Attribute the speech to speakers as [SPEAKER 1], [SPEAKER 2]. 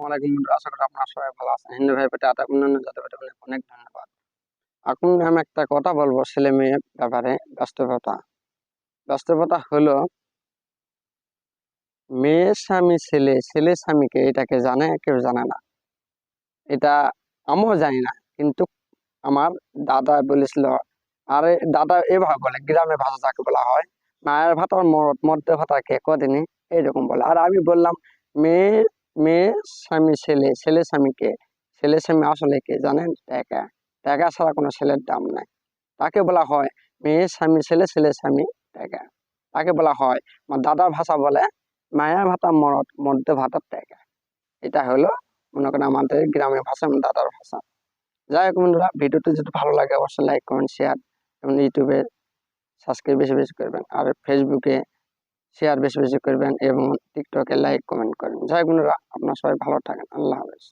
[SPEAKER 1] আসসালামু আলাইকুম বন্ধুরা, আশা করি আপনারা সবাই ভালো আছেন। হিন্দু ভাই পেটে আটা অন্যান্য জাতি পেটে অনেক অনেক ধন্যবাদ। এখন আমি একটা কথা বলবো ছেলে মেয়ের ব্যাপারে। বাস্তবতা হলো মেয়ে স্বামী ছেলে, ছেলে স্বামীকে, এটাকে জানে কেউ জানে না। এটা আমিও জানি না, কিন্তু আমার দাদা বলেছিল। আরে দাদা এভাবে বলে, গ্রামে ভাষা যাকে বলা হয়, মায়ের ভাতার মরদ মধ্যে ভাতা কে কদিনই, এইরকম বলে। আর আমি বললাম মেয়ে মেয়ে স্বামী ছেলে, ছেলে স্বামীকে, ছেলে স্বামী আসলে কে জানেন? টাকা। টাকা ছাড়া কোনো ছেলের দাম নাই। তাকে বলা হয় মেয়ে স্বামী ছেলে, ছেলে স্বামী টাকা। তাকে বলা হয়, আমার দাদার ভাষা বলে মায়ের ভাতা মরদ মধ্যে ভাতার টাকা। এটা হলো মনে করেন আমাদের গ্রামের ভাষা এবং দাদার ভাষা। যাই হোক বন্ধুরা, ভিডিওটি যদি ভালো লাগে অবশ্যই লাইক কমেন্ট শেয়ার, এবং ইউটিউবে সাবস্ক্রাইব বেশি বেশি করবেন, আর ফেসবুকে শেয়ার বেশি বেশি করবেন, এবং টিকটকে লাইক কমেন্ট করবেন। যাই হোক বন্ধুরা, আপনারা সবাই ভালো থাকেন। আল্লাহ হাফেজ।